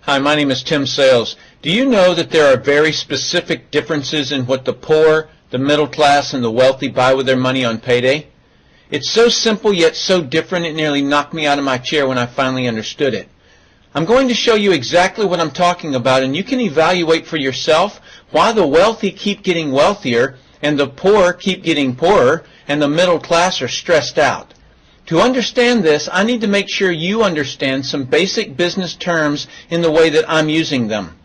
Hi, my name is Tim Sales. Do you know that there are very specific differences in what the poor, the middle class, and the wealthy buy with their money on payday? It's so simple yet so different it nearly knocked me out of my chair when I finally understood it. I'm going to show you exactly what I'm talking about, and you can evaluate for yourself why the wealthy keep getting wealthier and the poor keep getting poorer and the middle class are stressed out. To understand this, I need to make sure you understand some basic business terms in the way that I'm using them.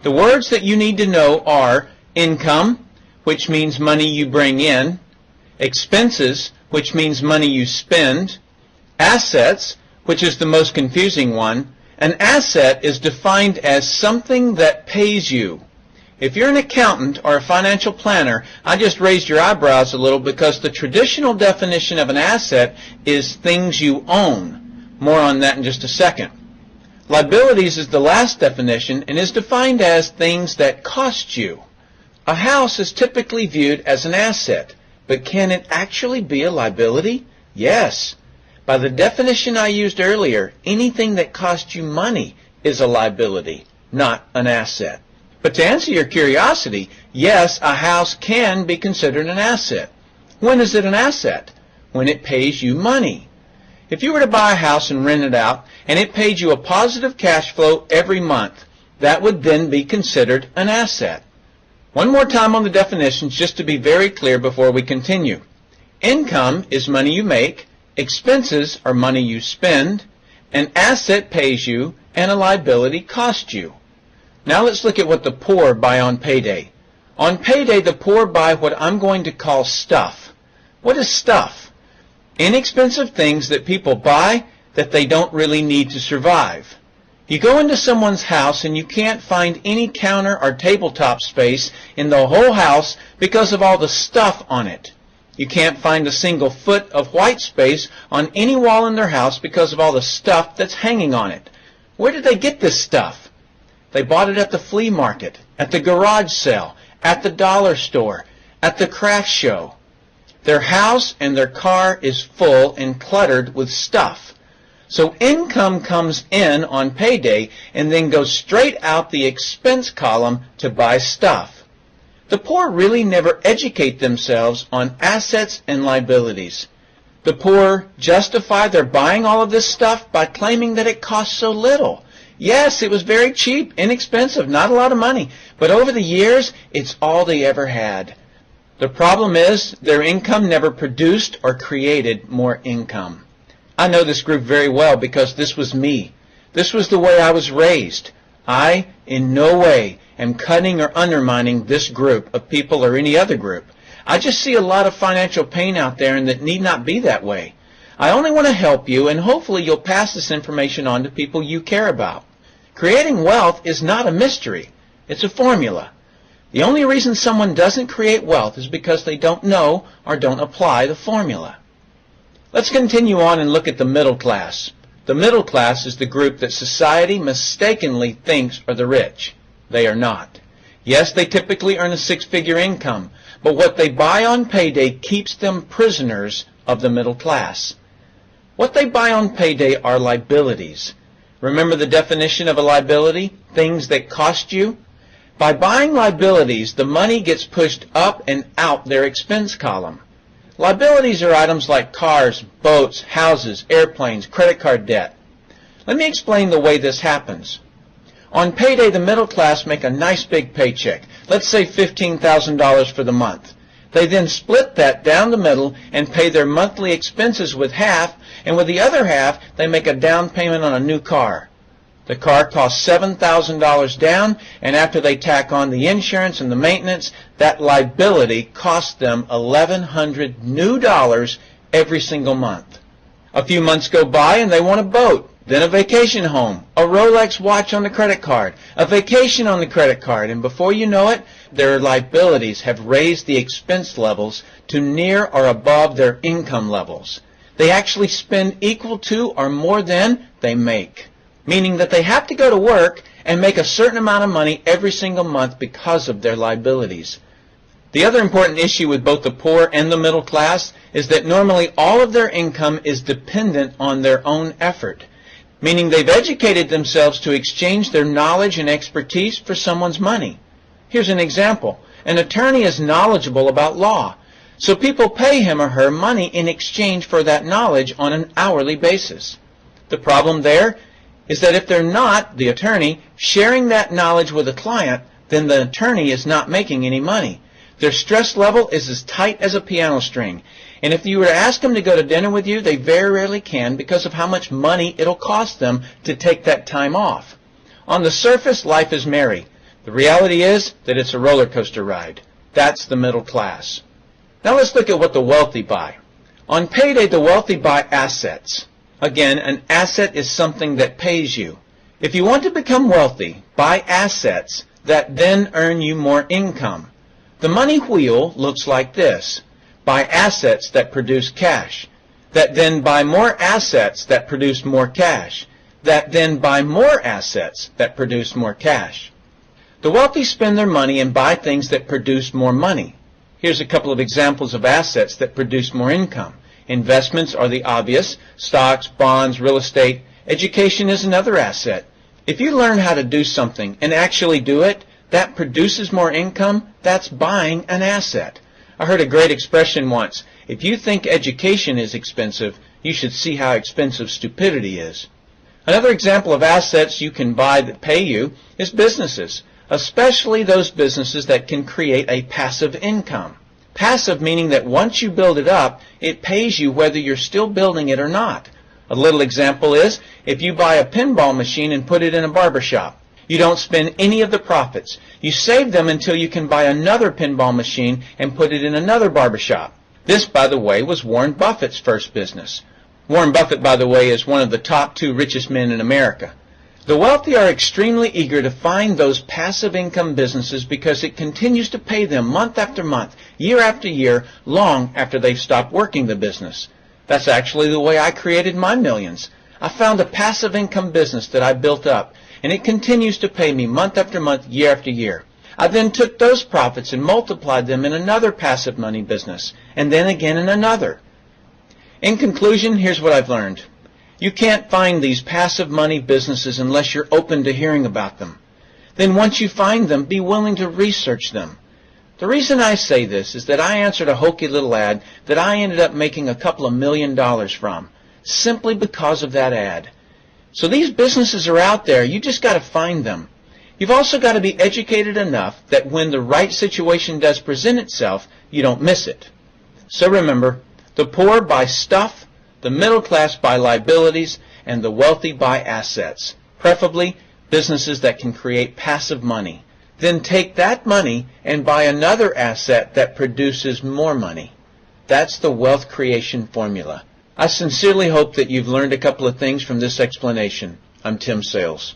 The words that you need to know are income, which means money you bring in, expenses, which means money you spend, assets, which is the most confusing one. An asset is defined as something that pays you. If you're an accountant or a financial planner, I just raised your eyebrows a little because the traditional definition of an asset is things you own. More on that in just a second. Liabilities is the last definition and is defined as things that cost you. A house is typically viewed as an asset, but can it actually be a liability? Yes. By the definition I used earlier, anything that costs you money is a liability, not an asset. But to answer your curiosity, yes, a house can be considered an asset. When is it an asset? When it pays you money. If you were to buy a house and rent it out, and it paid you a positive cash flow every month, that would then be considered an asset. One more time on the definitions, just to be very clear before we continue. Income is money you make, expenses are money you spend, an asset pays you, and a liability costs you. Now let's look at what the poor buy on payday. On payday, the poor buy what I'm going to call stuff. What is stuff? Inexpensive things that people buy that they don't really need to survive. You go into someone's house and you can't find any counter or tabletop space in the whole house because of all the stuff on it. You can't find a single foot of white space on any wall in their house because of all the stuff that's hanging on it. Where did they get this stuff? They bought it at the flea market, at the garage sale, at the dollar store, at the craft show. Their house and their car is full and cluttered with stuff. So income comes in on payday and then goes straight out the expense column to buy stuff. The poor really never educate themselves on assets and liabilities. The poor justify their buying all of this stuff by claiming that it costs so little. Yes, it was very cheap, inexpensive, not a lot of money, but over the years, it's all they ever had. The problem is their income never produced or created more income. I know this group very well because this was me. This was the way I was raised. I, in no way, am cutting or undermining this group of people or any other group. I just see a lot of financial pain out there and that need not be that way. I only want to help you, and hopefully you'll pass this information on to people you care about. Creating wealth is not a mystery. It's a formula. The only reason someone doesn't create wealth is because they don't know or don't apply the formula. Let's continue on and look at the middle class. The middle class is the group that society mistakenly thinks are the rich. They are not. Yes, they typically earn a six-figure income, but what they buy on payday keeps them prisoners of the middle class. What they buy on payday are liabilities. Remember the definition of a liability? Things that cost you? By buying liabilities, the money gets pushed up and out their expense column. Liabilities are items like cars, boats, houses, airplanes, credit card debt. Let me explain the way this happens. On payday, the middle class make a nice big paycheck. Let's say $15,000 for the month. They then split that down the middle and pay their monthly expenses with half, and with the other half, they make a down payment on a new car. The car costs $7,000 down, and after they tack on the insurance and the maintenance, that liability costs them $1,100 new dollars every single month. A few months go by and they want a boat, then a vacation home, a Rolex watch on the credit card, a vacation on the credit card, and before you know it, their liabilities have raised the expense levels to near or above their income levels. They actually spend equal to or more than they make, meaning that they have to go to work and make a certain amount of money every single month because of their liabilities. The other important issue with both the poor and the middle class is that normally all of their income is dependent on their own effort, meaning they've educated themselves to exchange their knowledge and expertise for someone's money. Here's an example. An attorney is knowledgeable about law, so people pay him or her money in exchange for that knowledge on an hourly basis. The problem there is that if they're not, the attorney, sharing that knowledge with a client, then the attorney is not making any money. Their stress level is as tight as a piano string. And if you were to ask them to go to dinner with you, they very rarely can because of how much money it'll cost them to take that time off. On the surface, life is merry. The reality is that it's a roller coaster ride. That's the middle class. Now let's look at what the wealthy buy. On payday, the wealthy buy assets. Again, an asset is something that pays you. If you want to become wealthy, buy assets that then earn you more income. The money wheel looks like this. Buy assets that produce cash, that then buy more assets that produce more cash, that then buy more assets that produce more cash. The wealthy spend their money and buy things that produce more money. Here's a couple of examples of assets that produce more income. Investments are the obvious: stocks, bonds, real estate. Education is another asset. If you learn how to do something and actually do it, that produces more income. That's buying an asset. I heard a great expression once: if you think education is expensive, you should see how expensive stupidity is. Another example of assets you can buy that pay you is businesses, especially those businesses that can create a passive income. Passive meaning that once you build it up, it pays you whether you're still building it or not. A little example is if you buy a pinball machine and put it in a barber shop. You don't spend any of the profits. You save them until you can buy another pinball machine and put it in another barber shop. This, by the way, was Warren Buffett's first business. Warren Buffett, by the way, is one of the top 2 richest men in America. The wealthy are extremely eager to find those passive income businesses because it continues to pay them month after month, year after year, long after they've stopped working the business. That's actually the way I created my millions. I found a passive income business that I built up, and it continues to pay me month after month, year after year. I then took those profits and multiplied them in another passive money business, and then again in another. In conclusion, here's what I've learned. You can't find these passive money businesses unless you're open to hearing about them. Then once you find them, be willing to research them. The reason I say this is that I answered a hokey little ad that I ended up making a couple of $1 million from, simply because of that ad. So these businesses are out there. You just got to find them. You've also got to be educated enough that when the right situation does present itself, you don't miss it. So remember, the poor buy stuff, the middle class buy liabilities, and the wealthy buy assets, preferably businesses that can create passive money. Then take that money and buy another asset that produces more money. That's the wealth creation formula. I sincerely hope that you've learned a couple of things from this explanation. I'm Tim Sales.